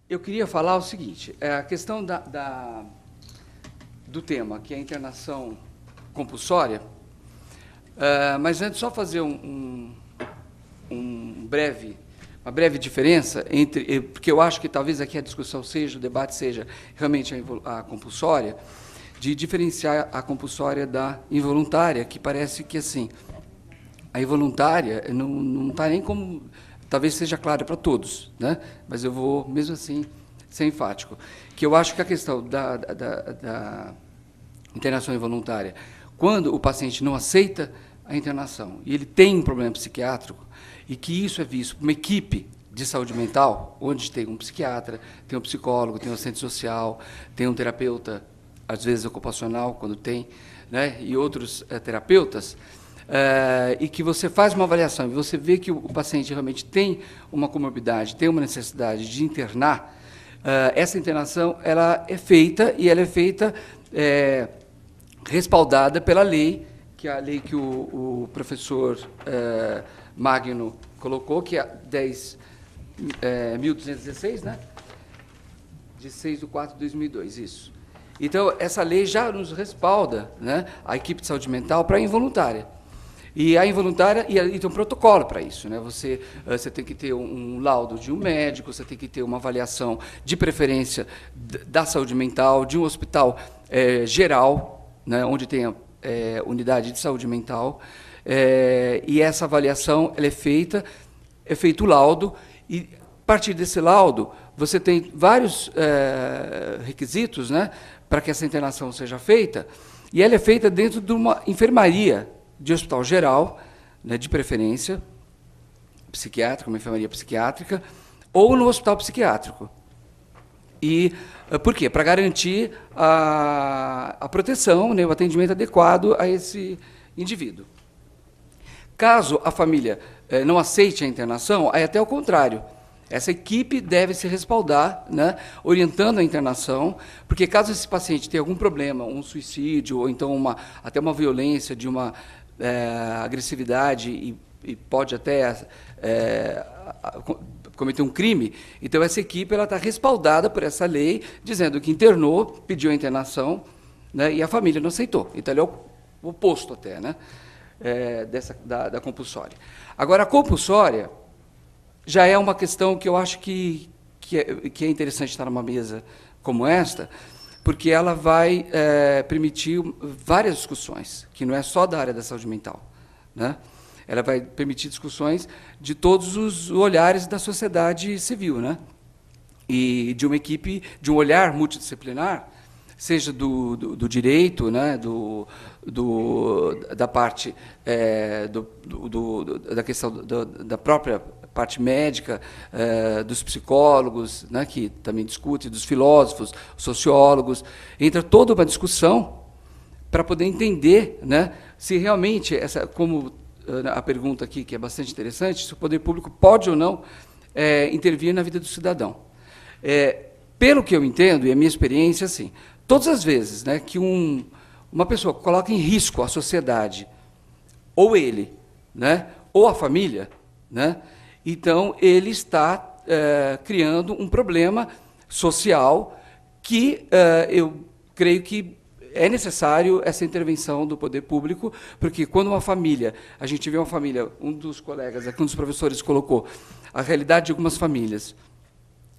Eu queria falar o seguinte, a questão do tema, que é a internação compulsória, mas antes só fazer uma breve diferença entre, porque eu acho que talvez aqui a discussão seja, o debate seja realmente a compulsória, de diferenciar a compulsória da involuntária, que parece que, assim, a involuntária não está nem como... Talvez seja clara para todos, né? Mas eu vou, mesmo assim, ser enfático. Que eu acho que a questão da internação involuntária, quando o paciente não aceita a internação e ele tem um problema psiquiátrico, e que isso é visto por uma equipe de saúde mental, onde tem um psiquiatra, tem um psicólogo, tem um assistente social, tem um terapeuta, às vezes ocupacional, quando tem, né? E outros terapeutas, e que você faz uma avaliação e você vê que o paciente realmente tem uma comorbidade, tem uma necessidade de internar, essa internação ela é feita, e ela é feita respaldada pela lei, que é a lei que o professor Magno colocou, que é 10.216, né? De 6/4/2002, isso. Então, essa lei já nos respalda, né, a equipe de saúde mental para a involuntária. E a involuntária, e tem um protocolo para isso, né? Você tem que ter um laudo de um médico, você tem que ter uma avaliação de preferência da saúde mental, de um hospital geral, né, onde tenha unidade de saúde mental, e essa avaliação ela é feito o laudo, e a partir desse laudo você tem vários requisitos, né, para que essa internação seja feita, e ela é feita dentro de uma enfermaria de hospital geral, né, de preferência, psiquiátrica, uma enfermaria psiquiátrica, ou no hospital psiquiátrico. E por quê? Para garantir a proteção, né, o atendimento adequado a esse indivíduo. Caso a família não aceite a internação, aí até o contrário. Essa equipe deve se respaldar, né, orientando a internação, porque caso esse paciente tenha algum problema, um suicídio, ou então até uma violência, de uma agressividade, e pode até cometer um crime, então essa equipe está respaldada por essa lei, dizendo que internou, pediu a internação, né, e a família não aceitou. Então, ele é o oposto até, né, da compulsória. Agora, a compulsória já é uma questão que eu acho que é interessante estar numa mesa como esta, porque ela vai permitir várias discussões, que não é só da área da saúde mental, né? Ela vai permitir discussões de todos os olhares da sociedade civil, né? E de uma equipe, de um olhar multidisciplinar, seja do direito, né? Da parte da questão da própria parte médica, dos psicólogos, né, que também discutem, dos filósofos, sociólogos. Entra toda uma discussão para poder entender, né, se realmente, como a pergunta aqui, que é bastante interessante, se o poder público pode ou não intervir na vida do cidadão. Pelo que eu entendo, e a minha experiência, assim, todas as vezes, né, que uma pessoa coloca em risco a sociedade, ou ele, né, ou a família, né, então ele está criando um problema social que eu creio que é necessário essa intervenção do poder público, porque quando uma família, a gente vê uma família, um dos colegas, um dos professores colocou, a realidade de algumas famílias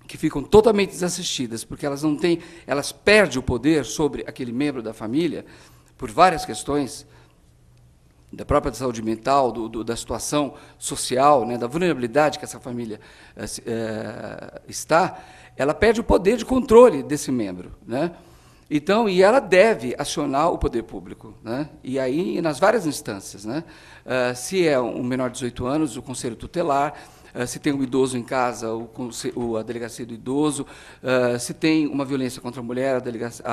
que ficam totalmente desassistidas, porque elas perdem o poder sobre aquele membro da família, por várias questões, da própria saúde mental, da situação social, né, da vulnerabilidade que essa família está, ela perde o poder de controle desse membro, né? Então, e ela deve acionar o poder público, né? E aí, nas várias instâncias, né? Se é um menor de 18 anos, o conselho tutelar, se tem um idoso em casa, a delegacia do idoso, se tem uma violência contra a mulher, a delegacia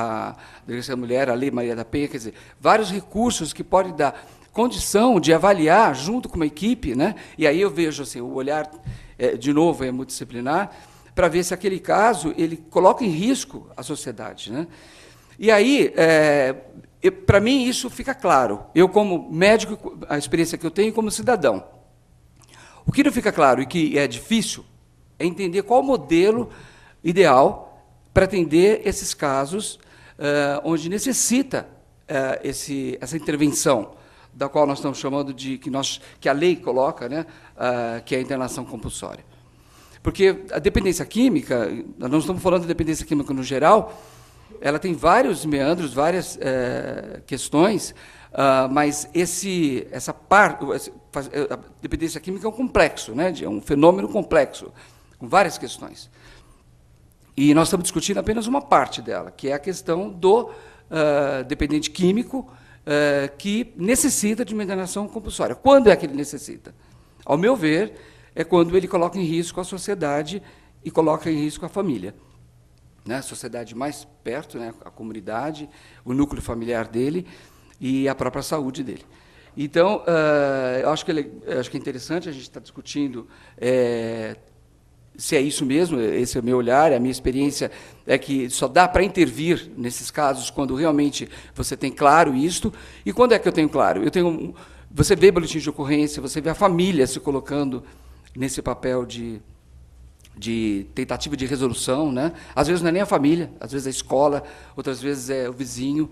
da mulher, a Lei Maria da Penha, quer dizer, vários recursos que podem dar condição de avaliar junto com uma equipe, né? E aí eu vejo assim, o olhar, de novo, é multidisciplinar, para ver se aquele caso ele coloca em risco a sociedade, né? E aí, para mim, isso fica claro. Eu, como médico, a experiência que eu tenho como cidadão. O que não fica claro e que é difícil é entender qual modelo ideal para atender esses casos onde necessita essa intervenção, da qual nós estamos chamando de, que a lei coloca, né, que é a internação compulsória. Porque a dependência química, nós não estamos falando de dependência química no geral, ela tem vários meandros, várias questões, mas a dependência química é um complexo, né, é um fenômeno complexo, com várias questões. E nós estamos discutindo apenas uma parte dela, que é a questão do dependente químico que necessita de uma internação compulsória. Quando é que ele necessita? Ao meu ver, é quando ele coloca em risco a sociedade e coloca em risco a família. Né? A sociedade mais perto, né? A comunidade, o núcleo familiar dele e a própria saúde dele. Então, eu acho que é interessante a gente estar discutindo se é isso mesmo, esse é o meu olhar, a minha experiência é que só dá para intervir nesses casos quando realmente você tem claro isto. E quando é que eu tenho claro? Você vê boletim de ocorrência, você vê a família se colocando nesse papel de tentativa de resolução, né? Às vezes não é nem a família, às vezes é a escola, outras vezes é o vizinho.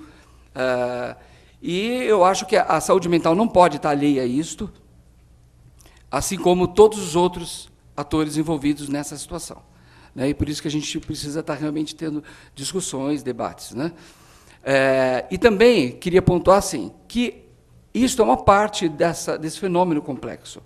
E eu acho que a saúde mental não pode estar alheia a isto, assim como todos os outros atores envolvidos nessa situação. Né? E por isso que a gente precisa estar realmente tendo discussões, debates. Né? E também queria pontuar assim, que isto é uma parte desse fenômeno complexo.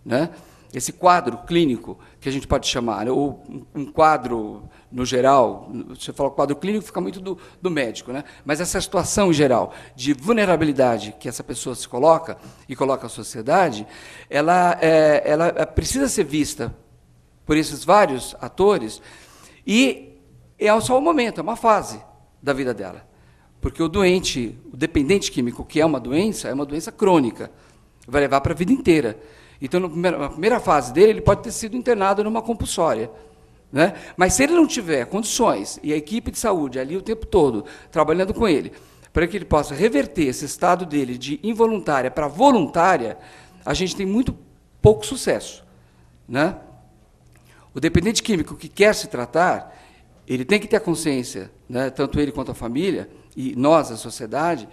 Né? Esse quadro clínico, que a gente pode chamar, ou um quadro, no geral, você fala quadro clínico, fica muito do médico, né? Mas essa situação em geral de vulnerabilidade que essa pessoa se coloca e coloca a sociedade, ela precisa ser vista por esses vários atores e é só um momento, é uma fase da vida dela. Porque o dependente químico, que é uma doença crônica, vai levar para a vida inteira. Então, na primeira fase dele, ele pode ter sido internado numa compulsória. Né? Mas se ele não tiver condições, e a equipe de saúde ali o tempo todo, trabalhando com ele, para que ele possa reverter esse estado dele de involuntária para voluntária, a gente tem muito pouco sucesso. Né? O dependente químico que quer se tratar, ele tem que ter a consciência, né, tanto ele quanto a família, e nós, a sociedade,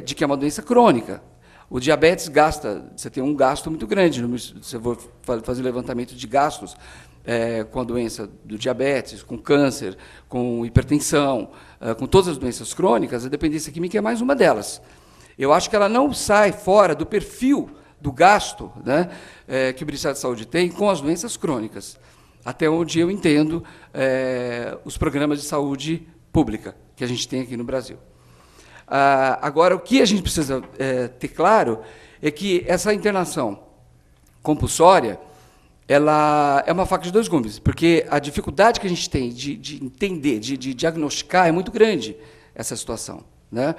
de que é uma doença crônica. O diabetes você tem um gasto muito grande. Se eu vou fazer o levantamento de gastos com a doença do diabetes, com câncer, com hipertensão, com todas as doenças crônicas, a dependência química é mais uma delas. Eu acho que ela não sai fora do perfil do gasto, né, que o Ministério da Saúde tem com as doenças crônicas, até onde eu entendo os programas de saúde pública que a gente tem aqui no Brasil. Agora, o que a gente precisa ter claro é que essa internação compulsória ela é uma faca de dois gumes, porque a dificuldade que a gente tem de entender, de diagnosticar, é muito grande, essa situação. Né?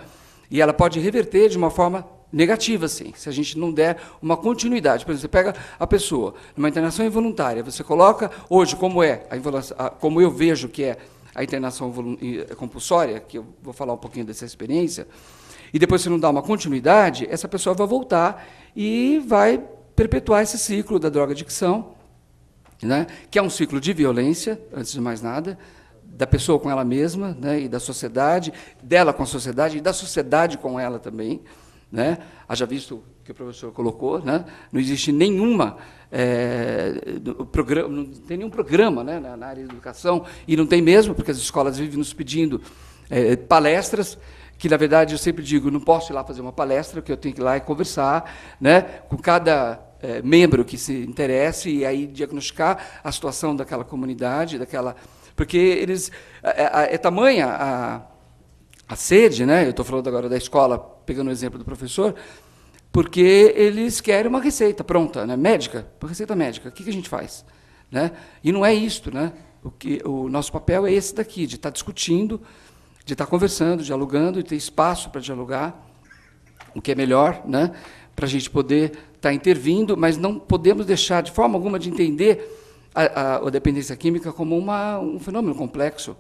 E ela pode reverter de uma forma negativa, sim, se a gente não der uma continuidade. Por exemplo, você pega a pessoa numa internação involuntária, você coloca hoje como eu vejo que é a internação compulsória, que eu vou falar um pouquinho dessa experiência, e depois você não dá uma continuidade, essa pessoa vai voltar e vai perpetuar esse ciclo da droga-adicção, né, que é um ciclo de violência, antes de mais nada, da pessoa com ela mesma, né, e da sociedade, dela com a sociedade, e da sociedade com ela também. Né? Haja visto o que o professor colocou, né? Não existe nenhuma programa, não tem nenhum programa, né, na área de educação, e não tem mesmo, porque as escolas vivem nos pedindo palestras, que, na verdade, eu sempre digo, não posso ir lá fazer uma palestra, porque eu tenho que ir lá e conversar, né, com cada membro que se interesse, e aí diagnosticar a situação daquela comunidade, porque eles é tamanha a sede, né? Eu estou falando agora da escola, pegando o exemplo do professor, porque eles querem uma receita pronta, né? Médica, uma receita médica. O que a gente faz? Né? E não é isto. Né? O nosso papel é esse daqui, de estar discutindo, de estar conversando, dialogando, e ter espaço para dialogar, o que é melhor, né? Para a gente poder estar intervindo, mas não podemos deixar, de forma alguma, de entender a dependência química como um fenômeno complexo,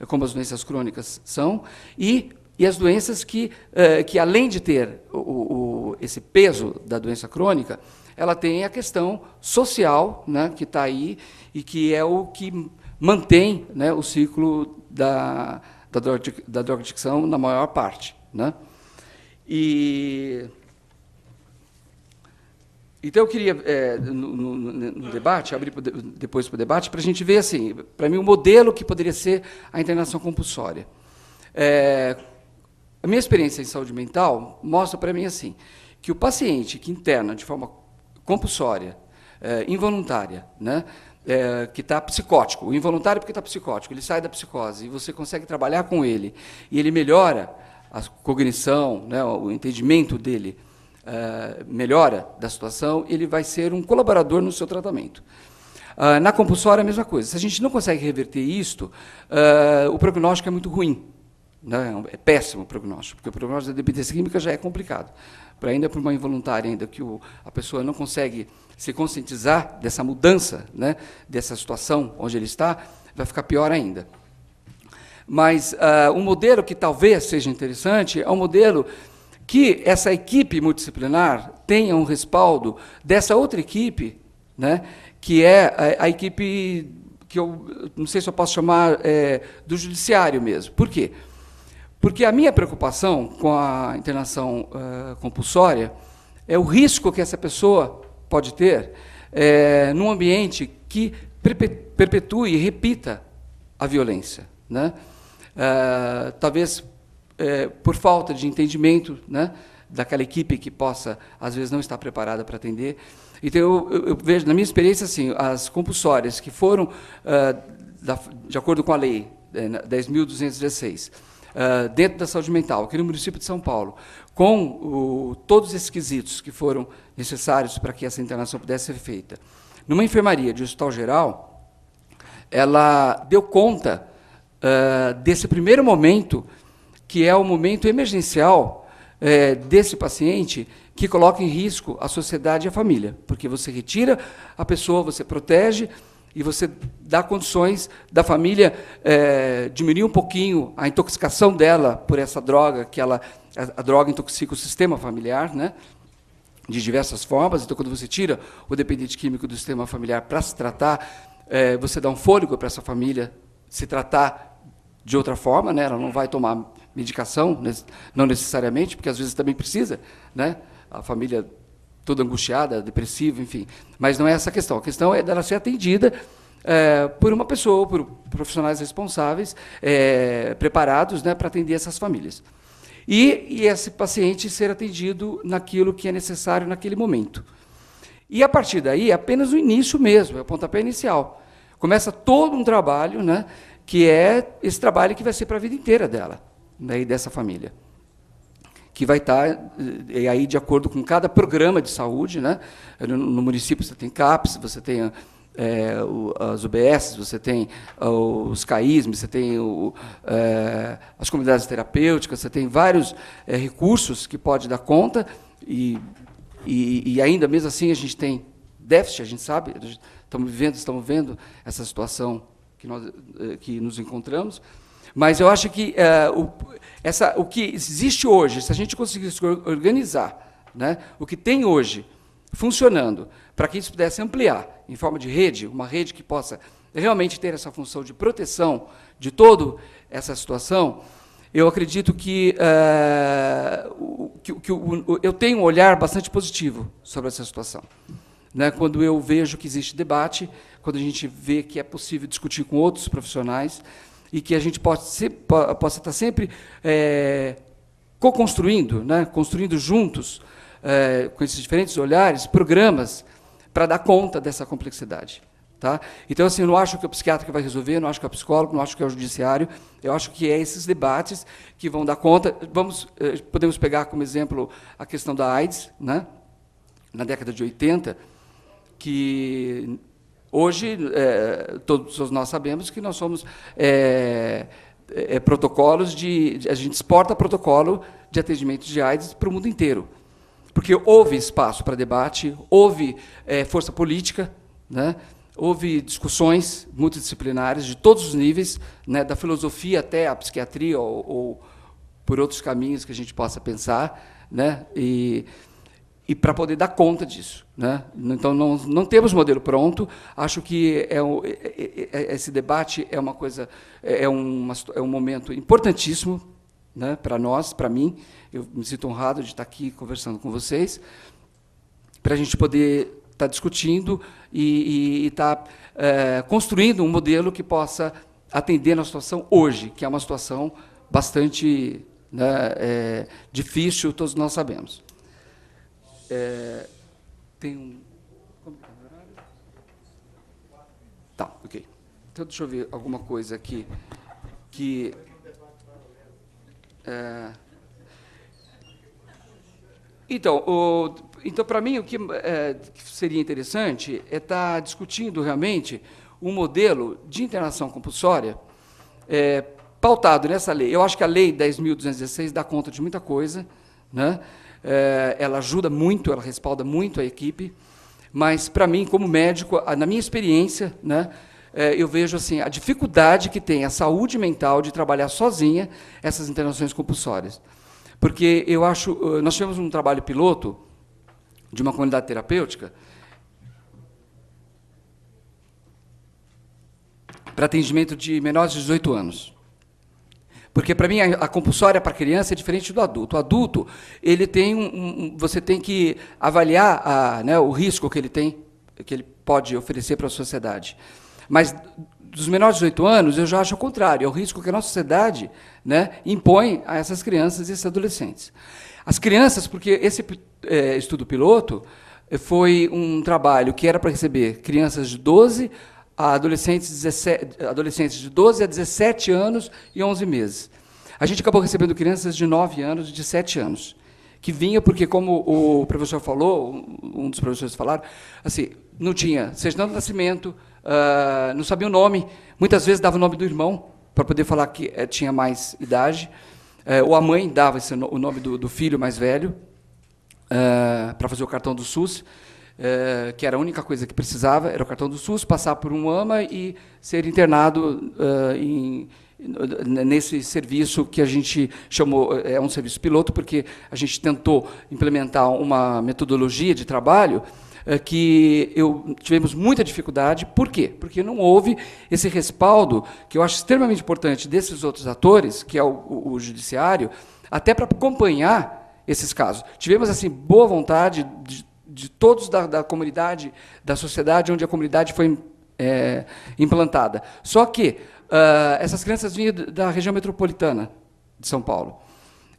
como as doenças crônicas são, e as doenças que além de ter esse peso da doença crônica, ela tem a questão social, né, que está aí, e que é o que mantém, né, o ciclo da drogadicção na maior parte, né? Então, eu queria, no debate, abrir depois para o debate, para a gente ver, assim, para mim, o modelo que poderia ser a internação compulsória. A minha experiência em saúde mental mostra para mim assim, que o paciente que interna de forma compulsória, involuntária, né, que está psicótico, o involuntário porque está psicótico, ele sai da psicose e você consegue trabalhar com ele e ele melhora a cognição, né, o entendimento dele, melhora da situação, ele vai ser um colaborador no seu tratamento. Na compulsória, a mesma coisa. Se a gente não consegue reverter isto, o prognóstico é muito ruim. Né? É péssimo o prognóstico, porque o prognóstico da dependência química já é complicado. Ainda para uma involuntária, ainda que a pessoa não consegue se conscientizar dessa mudança, né, dessa situação onde ele está, vai ficar pior ainda. Mas um modelo que talvez seja interessante é um modelo que essa equipe multidisciplinar tenha um respaldo dessa outra equipe, né, que é a equipe que eu não sei se eu posso chamar do judiciário mesmo. Por quê? Porque a minha preocupação com a internação compulsória é o risco que essa pessoa pode ter num ambiente que perpetue e repita a violência, né? Talvez por falta de entendimento, né, daquela equipe que possa, às vezes, não estar preparada para atender. Então, eu vejo, na minha experiência, assim, as compulsórias que foram, de acordo com a lei 10.216, dentro da saúde mental, aqui no município de São Paulo, com todos esses quesitos que foram necessários para que essa internação pudesse ser feita, numa enfermaria de hospital geral, ela deu conta desse primeiro momento, que é o momento emergencial desse paciente, que coloca em risco a sociedade e a família, porque você retira a pessoa, você protege, e você dá condições da família diminuir um pouquinho a intoxicação dela por essa droga, que a droga intoxica o sistema familiar, né, de diversas formas. Então, quando você tira o dependente químico do sistema familiar para se tratar, você dá um fôlego para essa família se tratar de outra forma, né, ela não vai tomar medicação, não necessariamente, porque às vezes também precisa, né, a família toda angustiada, depressiva, enfim. Mas não é essa a questão. A questão é dela ser atendida por uma pessoa, por profissionais responsáveis, preparados, né, para atender essas famílias. E esse paciente ser atendido naquilo que é necessário naquele momento. E, a partir daí, é apenas o início mesmo, é o pontapé inicial. Começa todo um trabalho, né, que é esse trabalho que vai ser para a vida inteira dela, né, e dessa família, que vai estar aí de acordo com cada programa de saúde, né? No município você tem CAPS, você tem as UBS, você tem os CAISM, você tem as comunidades terapêuticas, você tem vários recursos que pode dar conta, e ainda mesmo assim a gente tem déficit, a gente sabe, estamos vendo essa situação que nos encontramos. Mas eu acho que o que existe hoje, se a gente conseguisse organizar, né, o que tem hoje funcionando, para que isso pudesse ampliar em forma de rede, uma rede que possa realmente ter essa função de proteção de toda essa situação, eu acredito que eu tenho um olhar bastante positivo sobre essa situação. Né, quando eu vejo que existe debate, quando a gente vê que é possível discutir com outros profissionais, e que a gente possa estar sempre co-construindo, né, construindo juntos, com esses diferentes olhares, programas para dar conta dessa complexidade. Tá? Então, assim, eu não acho que é o psiquiatra que vai resolver, não acho que é o psicólogo, não acho que é o judiciário, eu acho que é esses debates que vão dar conta. Podemos pegar como exemplo a questão da AIDS, né, na década de 80, que hoje, todos nós sabemos que nós somos protocolos a gente exporta protocolo de atendimento de AIDS para o mundo inteiro, porque houve espaço para debate, houve força política, né, houve discussões multidisciplinares de todos os níveis, né, da filosofia até a psiquiatria ou por outros caminhos que a gente possa pensar, né, e para poder dar conta disso, né? Então, não temos modelo pronto. Acho que esse debate é uma coisa, é um momento importantíssimo, né, para nós, para mim. Eu me sinto honrado de estar aqui conversando com vocês, para a gente poder estar discutindo e estar construindo um modelo que possa atender na situação hoje, que é uma situação bastante, né, difícil, todos nós sabemos. Tem um... Como que é o horário? Tá, ok. Então, deixa eu ver alguma coisa aqui que... Então, para mim, o que seria interessante é estar discutindo realmente um modelo de internação compulsória pautado nessa lei. Eu acho que a Lei 10.216 dá conta de muita coisa, né? Ela ajuda muito, ela respalda muito a equipe, mas, para mim, como médico, na minha experiência, né, eu vejo assim, a dificuldade que tem a saúde mental de trabalhar sozinha essas internações compulsórias. Porque eu acho, nós tivemos um trabalho piloto de uma comunidade terapêutica para atendimento de menores de 18 anos. Porque, para mim, a compulsória para a criança é diferente do adulto. O adulto, ele tem você tem que avaliar né, o risco que ele tem, que ele pode oferecer para a sociedade. Mas, dos menores de 18 anos, eu já acho o contrário. É o risco que a nossa sociedade, né, impõe a essas crianças e esses adolescentes. As crianças, porque esse estudo piloto foi um trabalho que era para receber crianças de 12 a adolescentes de 12 a 17 anos e 11 meses. A gente acabou recebendo crianças de 9 anos e de 7 anos, que vinha porque, como o professor falou, um dos professores falaram, assim, não tinha certidão de nascimento, não sabia o nome, muitas vezes dava o nome do irmão, para poder falar que tinha mais idade, ou a mãe dava o nome do filho mais velho, para fazer o cartão do SUS, que era a única coisa que precisava, era o cartão do SUS, passar por um AMA e ser internado nesse serviço que a gente chamou, é um serviço piloto, porque a gente tentou implementar uma metodologia de trabalho que tivemos muita dificuldade. Por quê? Porque não houve esse respaldo, que eu acho extremamente importante, desses outros atores, que é o judiciário, até para acompanhar esses casos. Tivemos assim boa vontade de todos da comunidade, da sociedade, onde a comunidade foi implantada. Só que essas crianças vinham da região metropolitana de São Paulo.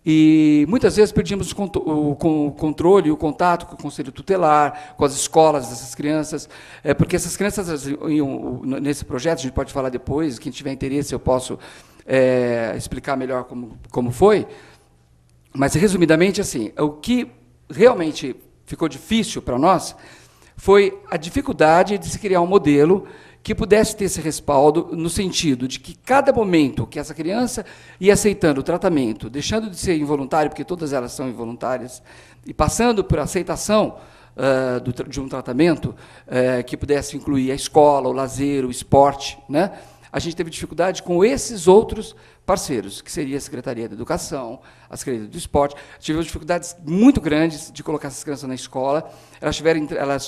E, muitas vezes, perdíamos o controle, o contato com o conselho tutelar, com as escolas dessas crianças, porque essas crianças iam, nesse projeto, a gente pode falar depois, quem tiver interesse eu posso explicar melhor como foi, mas, resumidamente, assim, o que realmente ficou difícil para nós foi a dificuldade de se criar um modelo que pudesse ter esse respaldo no sentido de que cada momento que essa criança ia aceitando o tratamento, deixando de ser involuntário, porque todas elas são involuntárias, e passando por aceitação de um tratamento que pudesse incluir a escola, o lazer, o esporte, né? A gente teve dificuldade com esses outros parceiros, que seria a Secretaria da Educação, a Secretaria do Esporte. Tivemos dificuldades muito grandes de colocar essas crianças na escola. Elas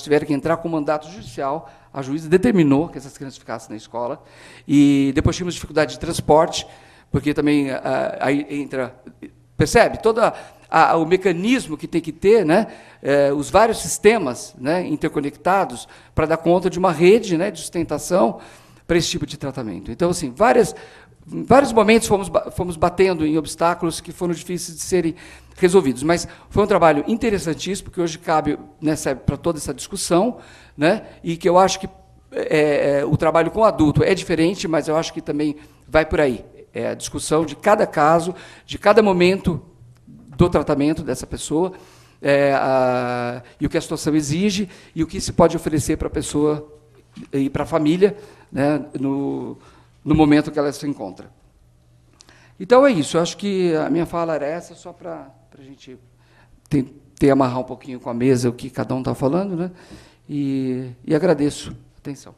tiveram que entrar com mandato judicial. A juíza determinou que essas crianças ficassem na escola. E depois tivemos dificuldade de transporte, porque também aí entra... Percebe? Todo o mecanismo que tem que ter, né, os vários sistemas, né, interconectados para dar conta de uma rede, né, de sustentação para esse tipo de tratamento. Então, assim, em vários momentos fomos batendo em obstáculos que foram difíceis de serem resolvidos, mas foi um trabalho interessantíssimo, que hoje cabe, né, para toda essa discussão, né, e que eu acho que o trabalho com adulto é diferente, mas eu acho que também vai por aí. É a discussão de cada caso, de cada momento do tratamento dessa pessoa, e o que a situação exige, e o que se pode oferecer para a pessoa e para a família, né, no momento que ela se encontra. Então, é isso. Eu acho que a minha fala era essa, só para a gente amarrar um pouquinho com a mesa o que cada um está falando, né, e agradeço a atenção.